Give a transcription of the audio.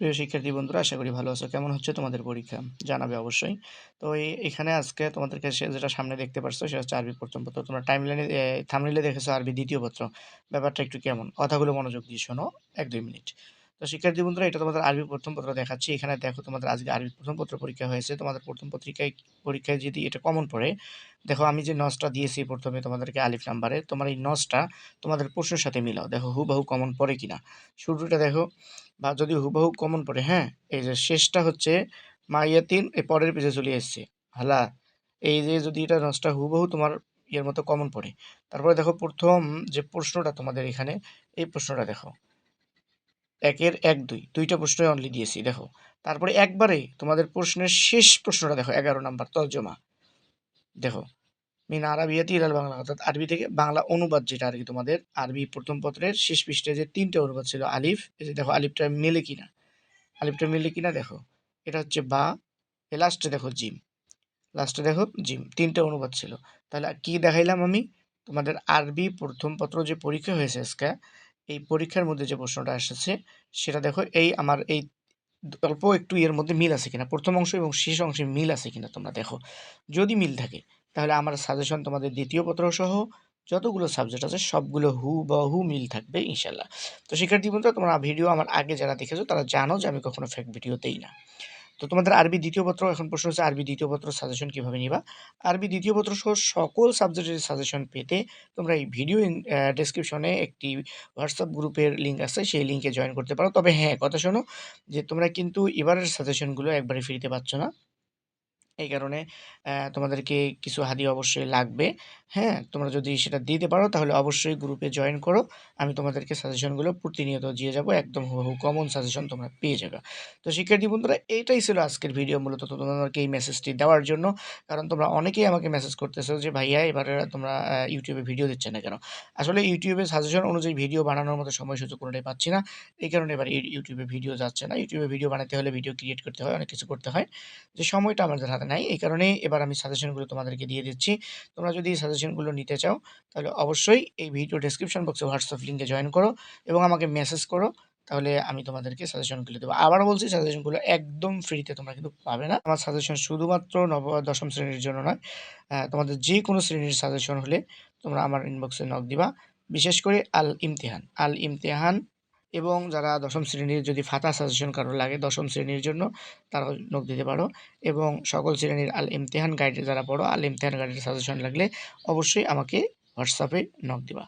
প্রিয় শিক্ষার্থী বন্ধুরা, আশা করি ভালো আছো। কেমন হচ্ছে তোমাদের পরীক্ষা? জানাবে অবশ্যই। তো এখানে আজকে তোমাদেরকে যেটা সামনে দেখতে পারছো সেটা হচ্ছে আরবি প্রথম পত্র। তোমরা টাইমলাইনে থাম্বনেইলে দেখেছো আরবি দ্বিতীয় পত্র। ব্যাপারটা একটু কেমন? কথাগুলো মনোযোগ দিয়ে শোনো ১-২ মিনিট। তো শিক্ষার্থী বন্ধুরা, এটা তোমাদের আরবি প্রথম পত্র দেখাচ্ছি। এখানে দেখো তোমাদের আজকে আরবি প্রথম পত্র পরীক্ষা হয়েছে। তোমাদের প্রথম পরীক্ষায় যদি এটা কমন পড়ে, দেখো আমি যে নসটা দিয়েছি ১ম এ তোমাদেরকে আলিফ নাম্বারে, তোমার এই নসটা তোমাদের প্রশ্নের সাথে মিলাও। দেখো হুবহু কমন পড়ে কিনা। শুরুটা দেখো, বা যদি হুবহু কমন পড়ে, হ্যাঁ? এই যে শেষটা হচ্ছে মাইয়াতিন, এই পরের পেজে চলে এসছে। হালা, এই যে যদি এটা নসটা হুবহু তোমার ইয়ের মতো কমন পড়ে। তারপরে দেখো ১ম যে প্রশ্নটা তোমাদের এখানে, এই প্রশ্নটা দেখো। ১ এর ১-২ ২ টা প্রশ্নই অনলি দিয়েছি দেখো। তারপরে একবারে তোমাদের প্রশ্নের শেষ প্রশ্নটা দেখো, ১১ নাম্বার তর্জমা। দেখো, মিন আরাবিয়াতি ইলাল বাংলা, অর্থাৎ আরবি থেকে বাংলা অনুবাদ, যেটা আরকি তোমাদের আরবি প্রথম পত্রের শেষ পৃষ্ঠায় যে ৩ টে অনুবাদ ছিল আলিফ, এই যে দেখো আলিফটা মেলে কিনা। আলিফটা মিললে কিনা দেখো। এটা হচ্ছে বা, লাস্টে দেখো জিম। লাস্টে দেখো জিম। ৩ টা অনুবাদ ছিল। তাহলে কি দেখাইলাম আমি? তোমাদের আরবি প্রথম পত্র যে পরীক্ষা হয়েছে আজকে, এই পরীক্ষার মধ্যে যে প্রশ্নটা এসেছে সেটা দেখো, এই আমার এই অল্প একটু এর মধ্যে মিল আছে কিনা, প্রথম অংশ এবং শেষ অংশে মিল আছে কিনা তোমরা দেখো। যদি মিল থাকে তাহলে আমার সাজেশন তোমাদের দ্বিতীয় পত্র সহ যতগুলো সাবজেক্ট আছে সবগুলো হুবহু মিল থাকবে ইনশাল্লাহ। তো শিক্ষার্থী বন্ধুরা, তোমরা ভিডিও আমার আগে যারা দেখেছো তারা জানো যে আমি কখনো ফেক ভিডিও দেই না। তো তোমাদের আরবি দ্বিতীয় পত্র, এখন প্রশ্ন হচ্ছে আরবি দ্বিতীয় পত্র সাজেশন কিভাবে নিবা? আরবি দ্বিতীয় পত্র সহ সকল সাবজেক্টের সাজেশন পেতে তোমরা এই ভিডিও ডেসক্রিপশনে একটি হোয়াটসঅ্যাপ গ্রুপের লিঙ্ক আছে, সেই লিঙ্কে জয়েন করতে পারো। তবে হ্যাঁ, কথা শোনো, যে তোমরা কিন্তু এবারের সাজেশনগুলো একবারে ফ্রিতে পাচ্ছ না। এই কারণে তোমাদেরকে কিছু হাদিয়া অবশ্যই লাগবে। হ্যাঁ? তোমরা যদি সেটা দিতে পারো তাহলে অবশ্যই গ্রুপে জয়েন করো। আমি তোমাদেরকে সাজেশনগুলো প্রতিনিয়ত দিয়ে যাবো। একদম হুবহু কমন সাজেশন তোমরা পেয়ে যাবা। তো শিক্ষার্থী বন্ধুরা, এইটাই ছিল আজকের ভিডিও, মূলত তো তোমাদেরকে এই মেসেজটি দেওয়ার জন্য। কারণ তোমরা অনেকেই আমাকে মেসেজ করতেছো যে, "ভাইয়া, এবারে তোমরা YouTube এ ভিডিও দিচ্ছে না কেন?" আসলে YouTube এ সাজেশন অনুযায়ী ভিডিও বানানোর মতো সময় সুযোগ কোনটাই পাচ্ছি না। এই কারণে এবার YouTube এ ভিডিও যাচ্ছে না। YouTube এ ভিডিও বানাতে হলে ভিডিও ক্রিয়েট করতে হয়, অনেক কিছু করতে হয়। যে সময়টা আমাদের হাতে নাই। এই কারণেই এবার আমি সাজেশনগুলো তোমাদেরকে দিয়ে দিচ্ছি। তোমরা যদি এই সাজেশনগুলো নিতে চাও তাহলে অবশ্যই এই ভিডিও ডেসক্রিপশন বক্সে হোয়াটসঅ্যাপ লিঙ্কে জয়েন করো এবং আমাকে মেসেজ করো। তাহলে আমি তোমাদেরকে সাজেশনগুলো দেবো। আবারও বলছি, সাজেশনগুলো একদম ফ্রিতে তোমরা কিন্তু পাবে না। আমার সাজেশন শুধুমাত্র ১০ম শ্রেণীর জন্য নয়। তোমাদের যেকোনো শ্রেণীর সাজেশন হলে তোমরা আমার ইনবক্সে নক দিবা। বিশেষ করে আল ইমতিহান, এবং যারা ১০ম শ্রেণীর যদি ফাতা সাজেশন কারো লাগে ১০ম শ্রেণীর জন্য, তারাও নক দিতে পারো। এবং সকল শ্রেণীর আল ইমতিহান গাইডে যারা পড়ো, আল ইমতিহান গাইডের সাজেশন লাগলে অবশ্যই আমাকে হোয়াটসঅ্যাপে নক দিবা।